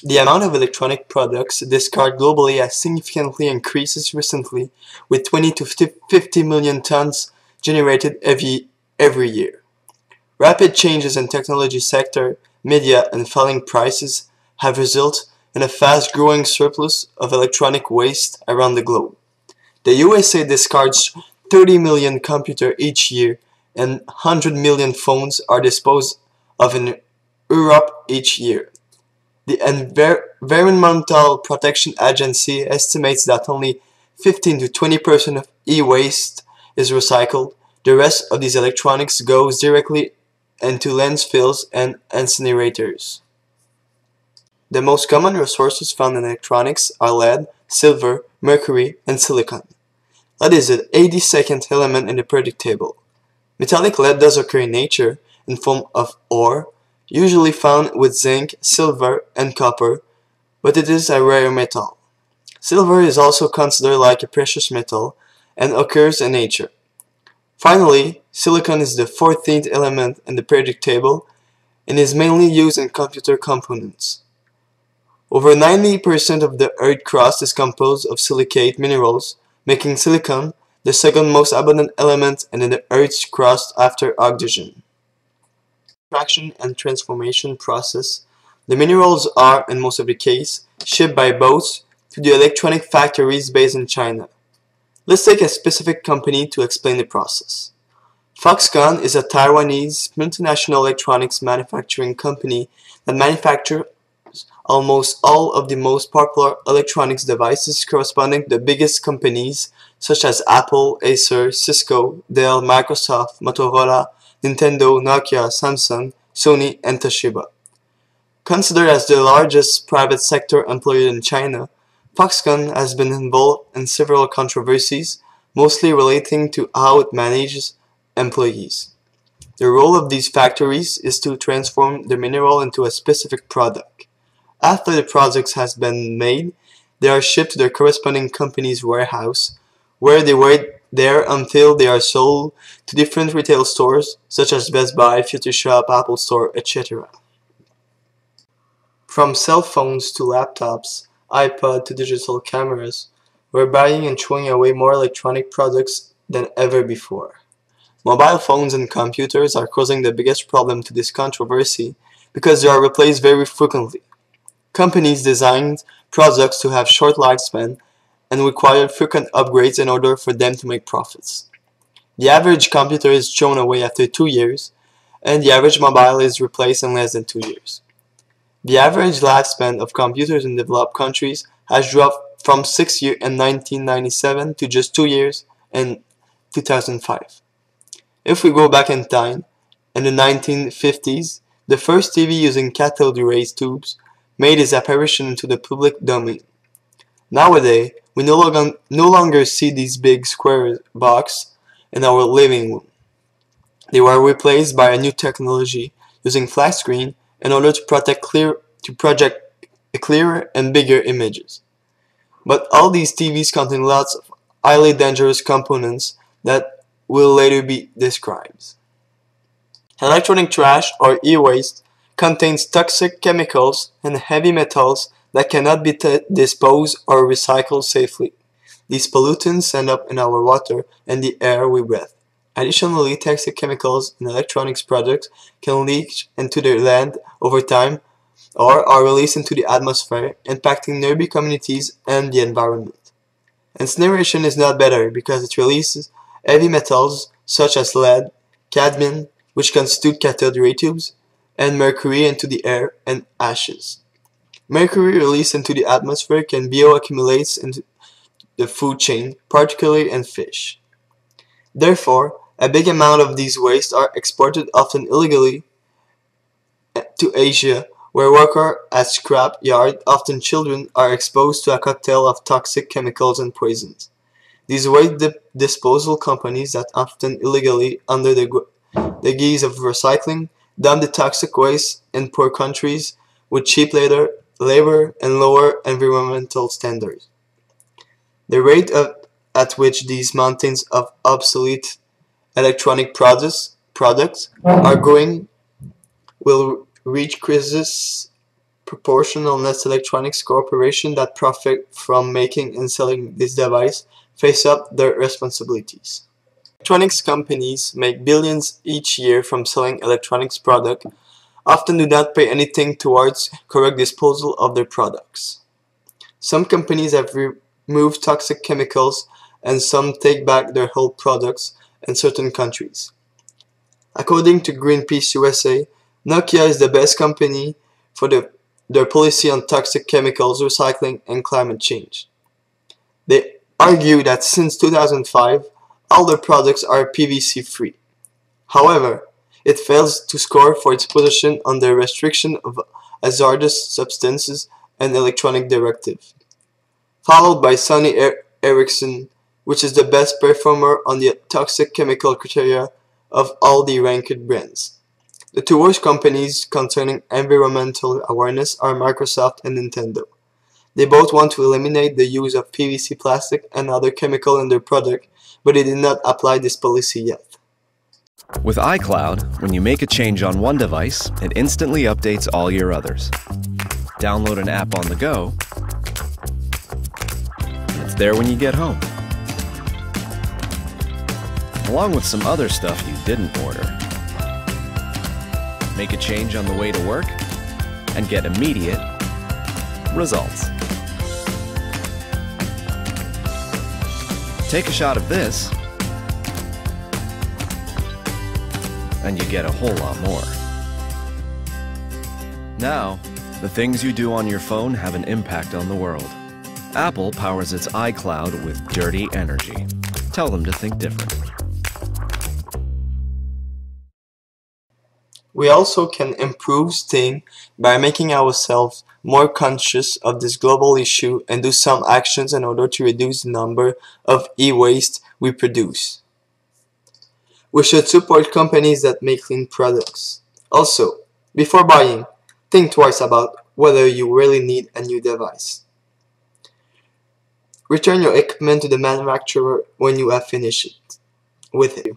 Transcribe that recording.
The amount of electronic products discarded globally has significantly increased recently, with 20 to 50 million tons generated every year. Rapid changes in technology sector, media, and falling prices have resulted in a fast-growing surplus of electronic waste around the globe. The USA discards 30 million computers each year, and 100 million phones are disposed of in Europe each year. The Environmental Protection Agency estimates that only 15 to 20% of e-waste is recycled. The rest of these electronics goes directly into landfills and incinerators. The most common resources found in electronics are lead, silver, mercury, and silicon. Lead is the 82nd element in the periodic table. Metallic lead does occur in nature in form of ore, usually found with zinc, silver, and copper, but it is a rare metal. Silver is also considered like a precious metal and occurs in nature. Finally, silicon is the 14th element in the periodic table and is mainly used in computer components. Over 90% of the Earth's crust is composed of silicate minerals, making silicon the second most abundant element in the Earth's crust after oxygen. Extraction and transformation process, the minerals are, in most of the case, shipped by boats to the electronic factories based in China. Let's take a specific company to explain the process. Foxconn is a Taiwanese multinational electronics manufacturing company that manufactures almost all of the most popular electronics devices corresponding to the biggest companies such as Apple, Acer, Cisco, Dell, Microsoft, Motorola, Nintendo, Nokia, Samsung, Sony, and Toshiba. Considered as the largest private sector employer in China, Foxconn has been involved in several controversies, mostly relating to how it manages employees. The role of these factories is to transform the mineral into a specific product. After the product has been made, they are shipped to their corresponding company's warehouse, where they wait there until they are sold to different retail stores such as Best Buy, Future Shop, Apple Store, etc. From cell phones to laptops, iPod to digital cameras, we're buying and throwing away more electronic products than ever before. Mobile phones and computers are causing the biggest problem to this controversy because they are replaced very frequently. Companies designed products to have short lifespan and require frequent upgrades in order for them to make profits. The average computer is thrown away after 2 years, and the average mobile is replaced in less than 2 years. The average lifespan of computers in developed countries has dropped from 6 years in 1997 to just 2 years in 2005. If we go back in time, in the 1950s, the first TV using cathode ray tubes made its apparition into the public domain. Nowadays, we no longer see these big square boxes in our living room. They were replaced by a new technology using flat screen in order to project clearer and bigger images. But all these TVs contain lots of highly dangerous components that will later be described. Electronic trash or e-waste contains toxic chemicals and heavy metals that cannot be disposed or recycled safely. These pollutants end up in our water and the air we breathe. Additionally, toxic chemicals in electronics products can leak into the land over time or are released into the atmosphere, impacting nearby communities and the environment. Incineration is not better because it releases heavy metals such as lead, cadmium, which constitute cathode ray tubes, and mercury into the air and ashes. Mercury released into the atmosphere can bioaccumulate into the food chain, particularly in fish. Therefore, a big amount of these wastes are exported, often illegally, to Asia, where workers at scrap yards, often children, are exposed to a cocktail of toxic chemicals and poisons. These waste disposal companies that often illegally, under the guise of recycling, dump the toxic waste in poor countries with cheap labor and lower environmental standards. The rate at which these mountains of obsolete electronic products are growing will reach crisis Proportionalness Electronics Corporation that profit from making and selling this device face up their responsibilities. Electronics companies make billions each year from selling electronics products, often do not pay anything towards correct disposal of their products. Some companies have removed toxic chemicals and some take back their whole products in certain countries. According to Greenpeace USA, Nokia is the best company for their policy on toxic chemicals, recycling, and climate change. They argue that since 2005, all their products are PVC free. However, it fails to score for its position on the Restriction of Hazardous Substances and Electronic Directive, followed by Sony Ericsson, which is the best performer on the toxic chemical criteria of all the ranked brands. The two worst companies concerning environmental awareness are Microsoft and Nintendo. They both want to eliminate the use of PVC plastic and other chemical in their product, but they did not apply this policy yet. With iCloud, when you make a change on one device, it instantly updates all your others. Download an app on the go, and it's there when you get home. Along with some other stuff you didn't order. Make a change on the way to work, and get immediate results. Take a shot of this, and you get a whole lot more. Now, the things you do on your phone have an impact on the world. Apple powers its iCloud with dirty energy. Tell them to think differently. We also can improve staying by making ourselves more conscious of this global issue and do some actions in order to reduce the number of e-waste we produce. We should support companies that make clean products. Also, before buying, think twice about whether you really need a new device. Return your equipment to the manufacturer when you have finished with it.